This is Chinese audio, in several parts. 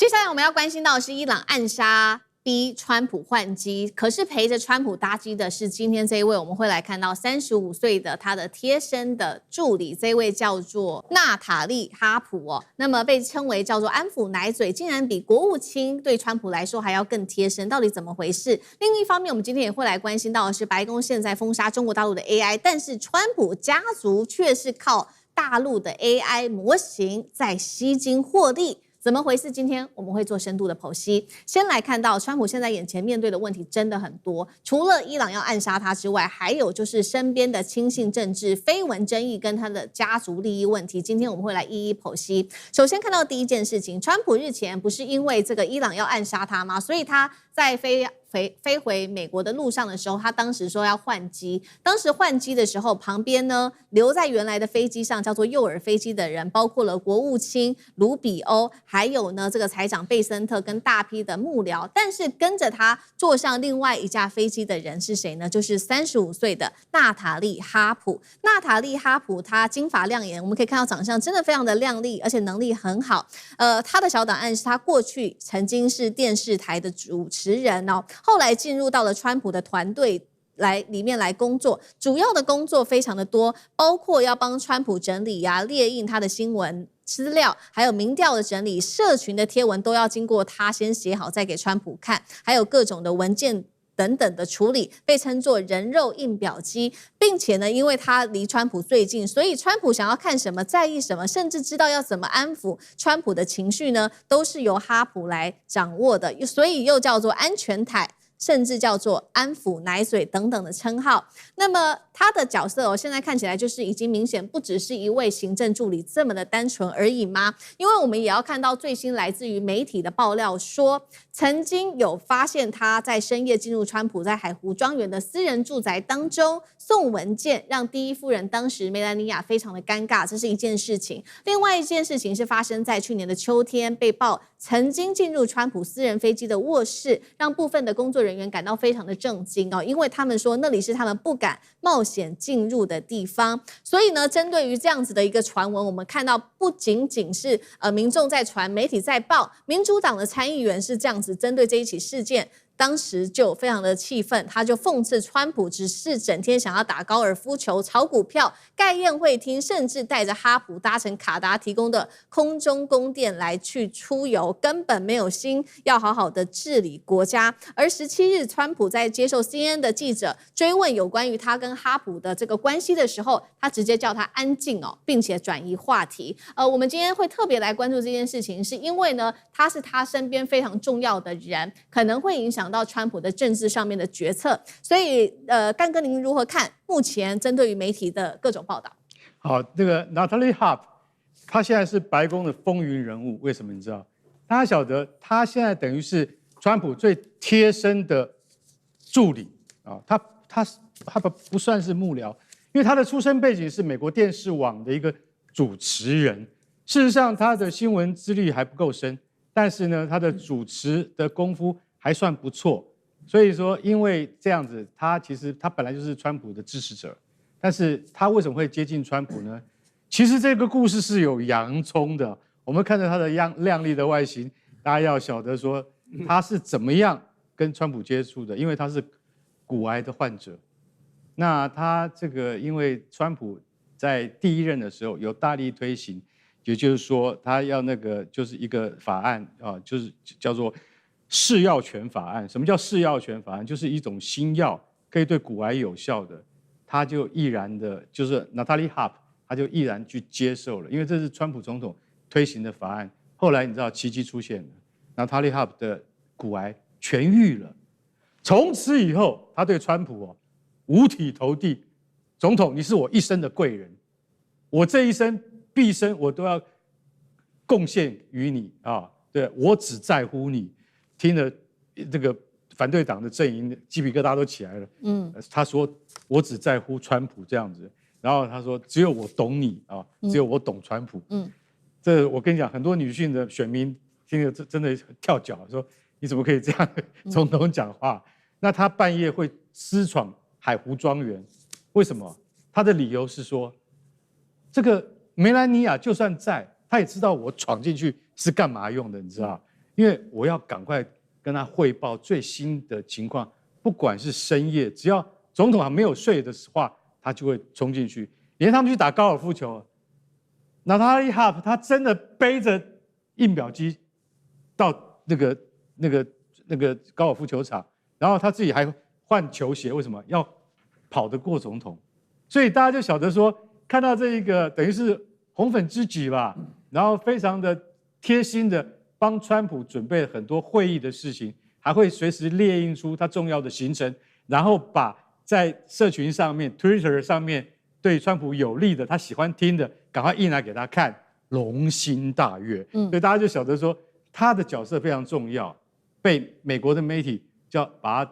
接下來我們要關心到的是伊朗暗殺逼川普換機，可是陪着川普搭機的是今天這一位，我們會來看到35歲的他的貼身的助理，這一位叫做娜塔莉·哈普哦，那麼被稱為叫做安撫奶嘴，竟然比國務卿對川普來說還要更貼身，到底怎麼回事？另一方面，我們今天也會來關心到的是白宮現在封殺中國大陸的 AI， 但是川普家族卻是靠大陸的 AI 模型在吸金獲利。怎麼回事？今天我們會做深度的剖析。先來看到，川普現在眼前面對的問題真的很多，除了伊朗要暗殺他之外，還有就是身邊的親信政治、緋聞爭議跟他的家族利益問題。今天我們會來一一剖析。首先看到第一件事情，川普日前不是因為這個伊朗要暗殺他嗎？所以他在飛回美國的路上的時候，他當時說要換機。當時換機的時候，旁邊呢留在原來的飛機上叫做誘餌飛機的人，包括了國務卿盧比歐，還有呢這個財長貝森特跟大批的幕僚。但是跟着他坐上另外一架飛機的人是誰呢？就是35歲的娜塔莉·哈普。娜塔莉·哈普她金髮亮眼，我們可以看到長相真的非常的亮麗，而且能力很好。她的小檔案是她過去曾經是電視台的主持人哦。後來進入到了川普的團隊裡面來工作，主要的工作非常的多，包括要幫川普整理列印他的新聞資料，還有民調的整理，社群的貼文都要經過他先寫好再給川普看，還有各種的文件等等的處理，被稱作人肉印表機，並且呢，因為他離川普最近，所以川普想要看什麼、在意什麼，甚至知道要怎麼安撫川普的情緒呢，都是由哈普來掌握的，所以又叫做安全台，甚至叫做安撫奶嘴等等的稱號。那麼他的角色現在看起來就是已經明顯不只是一位行政助理這麼的單純而已嗎？因為我們也要看到最新來自於媒體的爆料說，曾經有發現他在深夜進入川普在海湖莊園的私人住宅當中送文件，讓第一夫人當時梅蘭妮亞非常的尷尬，這是一件事情。另外一件事情是發生在去年的秋天，被曝曾經進入川普私人飛機的卧室，讓部分的工作人員感到非常的震驚哦，因為他們說那裡是他們不敢冒險進入的地方。所以呢，針對於這樣子的一個傳聞，我們看到不僅僅是民眾在傳，媒體在報，民主黨的參議員是這樣子針對這一起事件。當時就非常的氣憤，他就諷刺川普只是整天想要打高爾夫球、炒股票、蓋宴會廳，甚至帶着哈普搭乘卡達提供的空中宮殿來去出遊，根本沒有心要好好的治理國家。而17日，川普在接受 CNN 的記者追問有關於他跟哈普的這個關係的時候，他直接叫他安靜哦，並且轉移話題。我們今天會特別來關注這件事情，是因為呢，他是他身邊非常重要的人，可能會影響到川普的政治上面的決策，所以幹哥您如何看目前針對於媒體的各種報道？好，這個 Natalie Hope， 她現在是白宮的風雲人物，為什麼你知道？大家曉得，她現在等於是川普最貼身的助理啊，她不算是幕僚，因為她的出身背景是美國電視網的一個主持人。事實上，她的新聞資歷還不夠深，但是呢，她的主持的功夫還算不錯，所以說因為這樣子，他本來就是川普的支持者，但是他為什麼會接近川普呢？其實這個故事是有洋蔥的。我們看着他的亮麗的外形，大家要曉得說他是怎麼樣跟川普接觸的，因為他是骨癌的患者。那他這個因為川普在第一任的時候有大力推行，也就是說他要那個就是一個法案啊，就是叫做試藥權法案。什麼叫試藥權法案？就是一種新藥可以對骨癌有效的，他就毅然的，就是 Natalie Hope， 他就毅然去接受了，因為這是川普總統推行的法案。後來你知道奇蹟出現了， Natalie Hope 的骨癌痊癒了，從此以後他對川普五體投地，總統你是我一生的貴人，我這一生畢生我都要貢獻於你啊，對，我只在乎你。聽了這個反對黨的陣營，雞皮疙瘩都起來了。他說我只在乎川普這樣子，然後他說只有我懂你啊，只有我懂川普。這我跟你講，很多女性的選民聽了真的跳腳，說你怎麼可以這樣總統講話？那他半夜會私闖海湖莊園，為什麼？他的理由是說，這個梅蘭妮亞就算在，他也知道我闖進去是幹嘛用的，你知道？因為我要趕快跟他匯報最新的情況，不管是深夜，只要總統還沒有睡的話，他就會衝進去。連他們去打高爾夫球，Natalie Hope 他真的背着印表機到那個高爾夫球場，然後他自己還換球鞋，為什麼要跑得過總統？所以大家就曉得說，看到這一個等於是紅粉知己吧，然後非常的貼心的幫川普準備了很多會議的事情，還會隨時列印出他重要的行程，然後把在社群上面 Twitter 上面對川普有利的他喜歡聽的趕快印來給他看，龍心大悅。所以大家就曉得說他的角色非常重要，被美國的媒體把他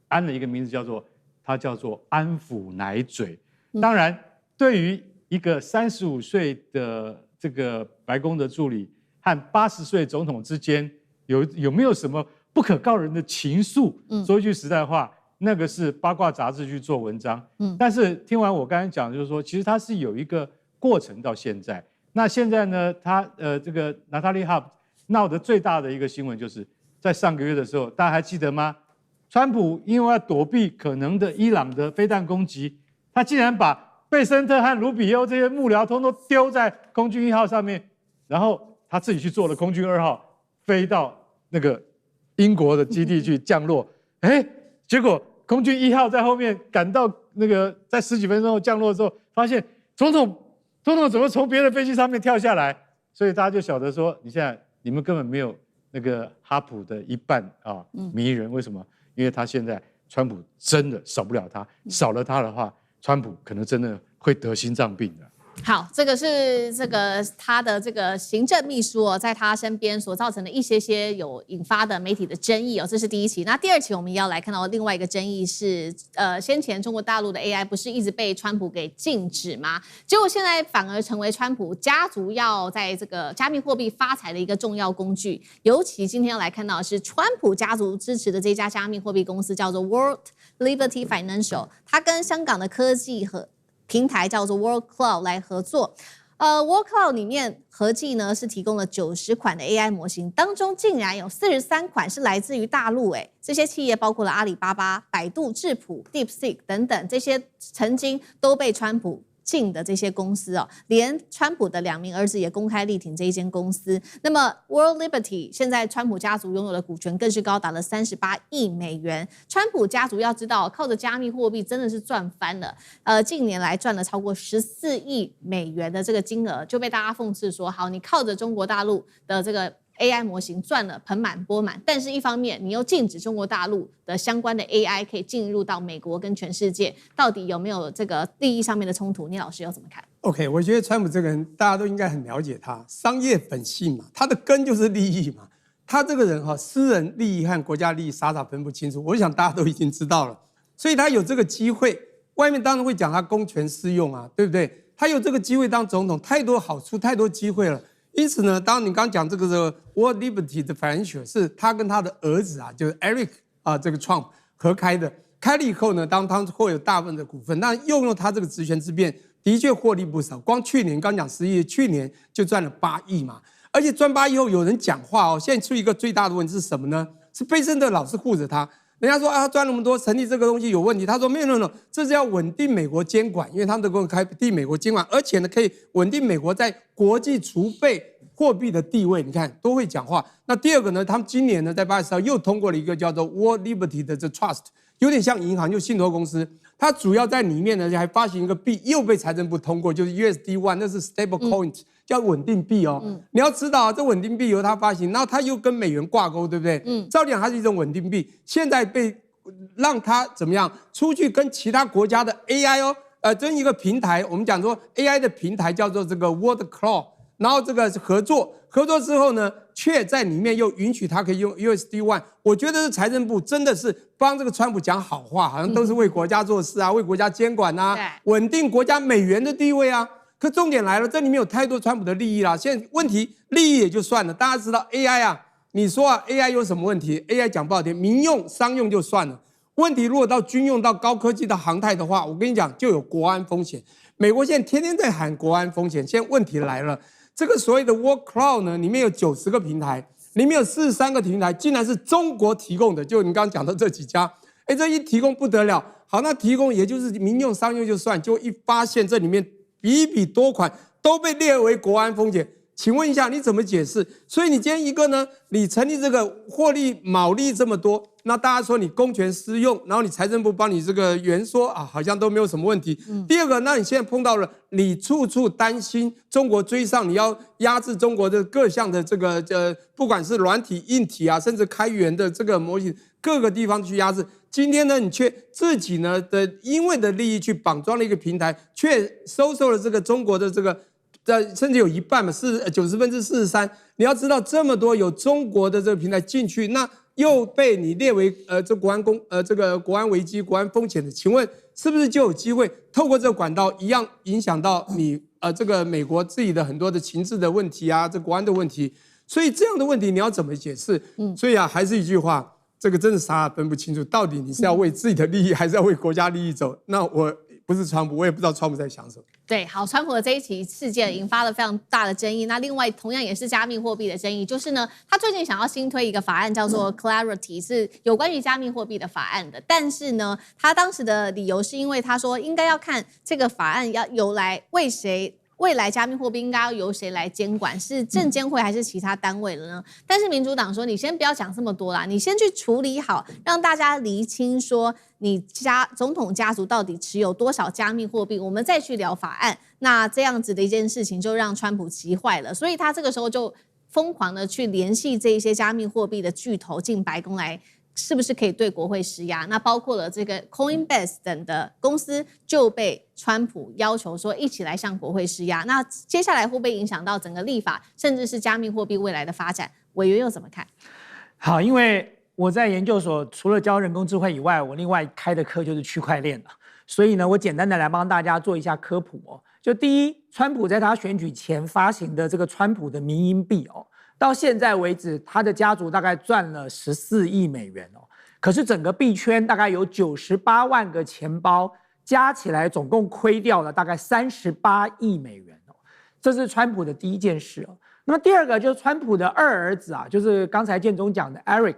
安了一個名字，叫做安撫奶嘴。當然，對於一個35歲的這個白宮的助理和80歲總統之間有沒有什麼不可告人的情愫？說一句實在話，那個是八卦雜誌去做文章。但是聽完我剛才講，就是說，其實它是有一個過程到現在。那現在呢，這個 Natalie Hope 鬧得最大的一個新聞，就是在上個月的時候，大家還記得嗎？川普因為要躲避可能的伊朗的飛彈攻擊，他竟然把貝森特和盧比歐這些幕僚通通丟在空軍1號上面，然後他自己去坐了空軍2號，飛到那個英國的基地去降落。結果空軍1號在後面趕到那個在10幾分鐘後降落之後，發現總統怎麼從別的飛機上面跳下來？所以大家就曉得說，你們根本沒有那個哈普的一半啊迷人。為什麼？因為他現在川普真的少不了他，少了他的話，川普可能真的会得心臟病的。好，這個是他的這個行政秘書哦，在他身邊所造成的一些有引發的媒體的爭議哦，這是第一期。那第二期我們要來看到另外一個爭議是，先前中國大陸的 AI 不是一直被川普給禁止嗎？結果現在反而成為川普家族要在這個加密貨幣發財的一個重要工具。尤其今天要來看到的是川普家族支持的這家加密貨幣公司叫做 World Liberty Financial， 它跟香港的科技和平台叫做 World Cloud 來合作，World Cloud 裡面合計呢是提供了90款的 AI 模型，當中竟然有43款是來自於大陸。這些企業包括了阿里巴巴、百度、智譜、DeepSeek 等等，這些曾經都被川普禁的這些公司哦，連川普的2名兒子也公開力挺這一間公司。那麼 World Liberty 現在川普家族擁有的股權更是高達了38億美元。川普家族要知道，靠着加密貨幣真的是賺翻了。近年來賺了超過14億美元的這個金額，就被大家諷刺說：好，你靠着中國大陸的這個AI 模型賺了盆滿缽滿，但是一方面你又禁止中國大陸的相關的 AI 可以進入到美國跟全世界，到底有沒有這個利益上面的衝突？聂老師又怎麼看 ？OK， 我覺得川普這個人大家都應該很了解他，商業本性嘛，他的根就是利益嘛。他這個人私人利益和國家利益傻傻分不清楚，我想大家都已經知道了。所以他有這個機會，外面當然會講他公權私用啊，對不對？他有這個機會當總統，太多好處，太多機會了。因此呢，當你剛講這個 World Liberty 的 Financial 是他跟他的兒子就是 Eric 這個 Trump 合開的，開了以後呢，當他獲有大部分的股份，那用他這個職權之便，的確獲利不少。光去年剛講11月，去年就賺了8億嘛，而且賺8億後有人講話現在出一個最大的問題是什麼呢？是貝森特老是護着他。人家說他賺那麼多，成立這個東西有問題。他說沒有，這是要穩定美國監管，因為他們都夠開定美國監管，而且呢可以穩定美國在國際儲備貨幣的地位。你看都會講話。那第二個呢，他們今年呢在8月10號又通過了一個叫做 World Liberty 的這 Trust， 有點像銀行，就信託公司。它主要在裡面呢還發行一個幣，又被財政部通過，就是 USD1， 那是 stable coin，叫穩定幣哦。你要知道这穩定幣由它發行，然後它又跟美元掛鈎，對不對？照理講它是一種穩定幣，現在被讓它怎麼樣出去跟其他國家的 AI 跟一個平台，我們講說 AI 的平台叫做這個 World Cloud， 然後這個合作之後呢，卻在裡面又允許它可以用 USD1。我覺得是財政部真的是幫這個川普講好話，好像都是為國家做事啊，為國家監管啊，穩定國家美元的地位啊。可重點來了，這裡面有太多川普的利益啦。現在問題利益也就算了，大家知道 AI 啊，你說AI 有什麼問題 ？AI 講不好聽，民用、商用就算了。問題如果到軍用、到高科技、到航太的話，我跟你講就有國安風險。美國現在天天在喊國安風險，現在問題來了，這個所謂的 World Cloud 呢，裡面有90個平台，裡面有43個平台，竟然是中國提供的，就你剛剛講的這幾家，這一提供不得了。好，那提供也就是民用商用就算，就一發現這裡面比比多款都被列為國安風險。請問一下，你怎麼解釋？所以你今天一個呢，你成立這個獲利毛利這麼多，那大家說你公權私用，然後你財政部幫你這個圓說啊，好像都沒有什麼問題。第二個，那你現在碰到了，你處處擔心中國追上，你要壓制中國的各項的這個不管是軟體、硬體啊，甚至開源的這個模型，各個地方去壓制。今天呢，你卻自己呢的因為的利益去綁裝了一個平台，卻收受了這個中國的這個。甚至有一半嘛，90%43%。你要知道，這麼多有中國的這個平台進去，那又被你列為這國安危機、國安風險的，請問是不是就有機會透過這個管道一樣影響到你這個美國自己的很多的情治的問題啊，這國安的問題？所以這樣的問題你要怎麼解釋？所以啊，還是一句話，這個真的傻分不清楚，到底你是要為自己的利益，還是要為國家利益走？那我不是川普，我也不知道川普在想什麼。對，好，川普的這一起事件引發了非常大的爭議。那另外同樣也是加密貨幣的爭議，就是呢，他最近想要新推一個法案，叫做 Clarity， 是有關於加密貨幣的法案的。但是呢，他當時的理由是因為他說應該要看這個法案要由來為誰。未來加密貨幣應該要由誰來監管？是證監會還是其他單位了呢？但是民主黨說，你先不要講這麼多啦，你先去處理好，讓大家釐清說你總統家族到底持有多少加密貨幣，我們再去聊法案。那這樣子的一件事情就讓川普急壞了，所以他這個時候就瘋狂的去聯繫這一些加密貨幣的巨頭進白宮來。是不是可以對國會施壓？那包括了這個 Coinbase 等的公司就被川普要求說一起來向國會施壓。那接下來會不會影響到整個立法，甚至是加密貨幣未來的發展？委員又怎麼看？好，因為我在研究所除了教人工智慧以外，我另外開的課就是區塊鏈了。所以呢，我簡單的來幫大家做一下科普哦。就第一，川普在他選舉前發行的這個川普的迷因幣哦。到現在為止，他的家族大概賺了14億美元哦。可是整個幣圈大概有98萬個錢包，加起來總共虧掉了大概38億美元哦。這是川普的第一件事哦。那麼第二個就是川普的二兒子啊，就是剛才建中講的 Eric，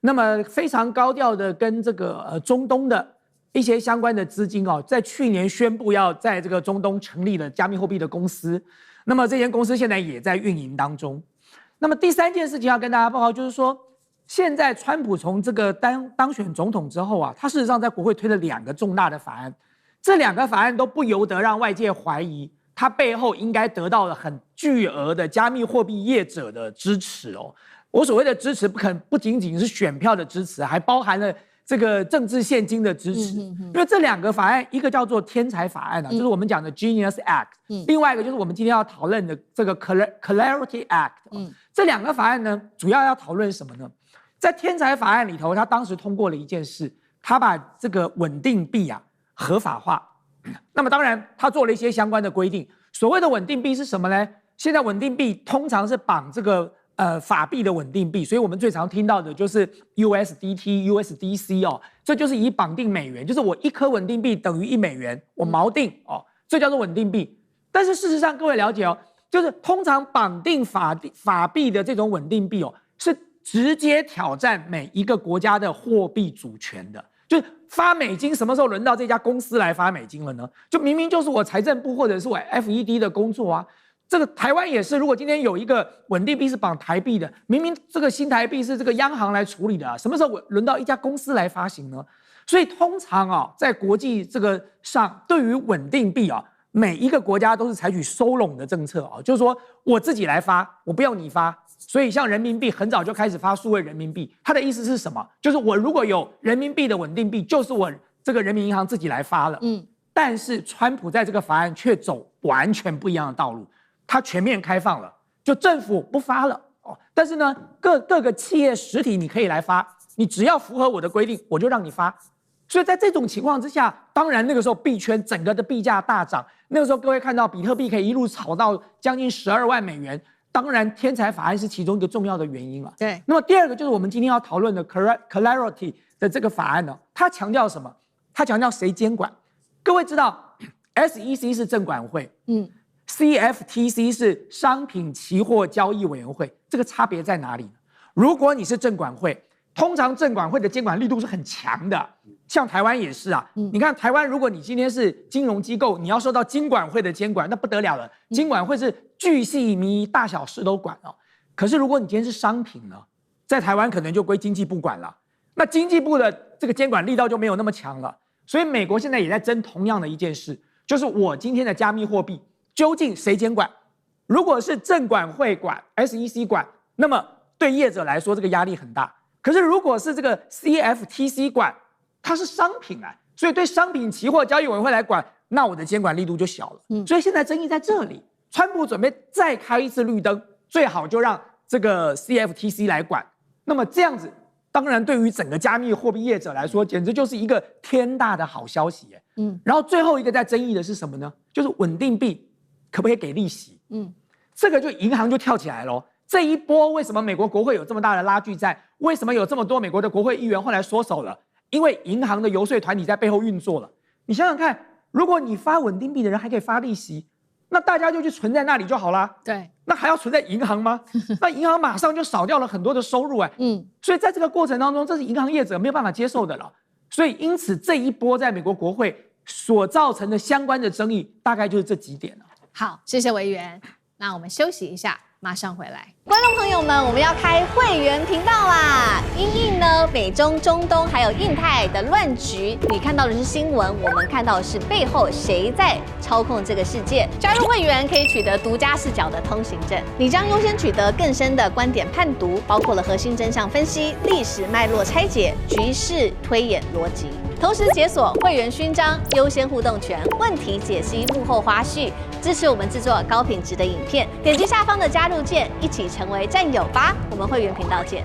那麼非常高調的跟這個中東的一些相關的資金哦，在去年宣布要在這個中東成立了加密貨幣的公司。那麼這間公司現在也在運營當中。那麼第三件事情要跟大家報告，就是說，現在川普從這個當選總統之後啊，他事實上在國會推了2個重大的法案，這2個法案都不由得讓外界懷疑他背後應該得到了很巨額的加密貨幣業者的支持哦。我所謂的支持不僅僅是選票的支持，還包含了這個政治獻金的支持。因為這2個法案，一個叫做天才法案啊，就是我們講的 Genius Act，另外一個就是我們今天要討論的這個 Clarity Act。這2個法案呢，主要要討論什麼呢？在天才法案裡頭，他當時通過了一件事，他把這個穩定幣啊合法化。那麼當然，他做了一些相關的規定。所謂的穩定幣是什麼呢？現在穩定幣通常是綁這個法幣的穩定幣，所以我們最常聽到的就是 USDT、USDC 哦，這就是以綁定美元，就是我1顆穩定幣等於1美元，我錨定哦，這叫做穩定幣。但是事實上，各位了解哦。就是通常綁定法幣的這種穩定幣哦，是直接挑戰每一個國家的貨幣主權的。就是發美金什麼時候輪到這家公司來發美金了呢？就明明就是我財政部或者是我 FED 的工作啊。這個台灣也是，如果今天有一個穩定幣是綁台幣的，明明這個新台幣是這個央行來處理的啊，什麼時候輪到一家公司來發行呢？所以通常啊，在國際這個上，對於穩定幣啊，每一個國家都是採取收攏的政策啊，就是說我自己來發，我不用你發。所以像人民幣很早就開始發數位人民幣，它的意思是什麼？就是我如果有人民幣的穩定幣，就是我這個人民銀行自己來發了。但是川普在這個法案卻走完全不一樣的道路，他全面開放了，就政府不發了哦。但是呢，各個企業實體你可以來發，你只要符合我的規定，我就讓你發。所以在這種情況之下，當然那個時候幣圈整個的幣價大漲，那個時候各位看到比特幣可以一路炒到將近12萬美元，當然天才法案是其中一個重要的原因了。對。那麼第二個就是我們今天要討論的 Clarity 的這個法案呢，它強調什麼？它強調誰監管？各位知道 SEC 是證管會，CFTC 是商品期貨交易委員會，這個差別在哪裡呢？如果你是證管會，通常證管會的監管力度是很強的，像台灣也是啊。你看台灣，如果你今天是金融機構，你要受到金管會的監管，那不得了了。金管會是巨細靡遺，大小事都管哦。可是如果你今天是商品呢，在台灣可能就歸經濟部管了。那經濟部的這個監管力道就沒有那麼強了。所以美國現在也在爭同樣的一件事，就是我今天的加密貨幣究竟誰監管？如果是證管會管 SEC 管，那麼對業者來說這個壓力很大。可是如果是這個 CFTC 管，它是商品啊，所以對商品期貨交易委員會來管，那我的監管力度就小了。所以現在爭議在這裡，川普準備再開一次綠燈，最好就讓這個 CFTC 來管。那麼這樣子，當然對於整個加密貨幣業者來說，簡直就是一個天大的好消息耶。然後最後一個在爭議的是什麼呢？就是穩定幣可不可以給利息？這個就銀行就跳起來了。這一波為什麼美國國會有這麼大的拉鋸戰？為什麼有這麼多美國的國會議員後來縮手了？因為銀行的游說團體在背後運作了。你想想看，如果你發穩定幣的人還可以發利息，那大家就去存在那裡就好啦。对，那還要存在銀行嗎？那銀行馬上就少掉了很多的收入所以在這個過程當中，這是銀行業者沒有辦法接受的了。所以因此這一波在美國國會所造成的相關的爭議，大概就是這幾點了。好，謝謝委員。那我們休息一下，馬上回來。觀眾朋友們，我們要開會員頻道啦！因應呢美中、中東還有印太的亂局，你看到的是新聞，我們看到的是背後誰在操控這個世界。加入會員可以取得獨家視角的通行證，你將優先取得更深的觀點判讀，包括了核心真相分析、歷史脈絡拆解、局勢推演邏輯。同時解鎖會員勳章、優先互動權、問題解析、幕後花絮，支持我們制作高品質的影片。點擊下方的加入鍵，一起成為戰友吧！我們會員頻道見。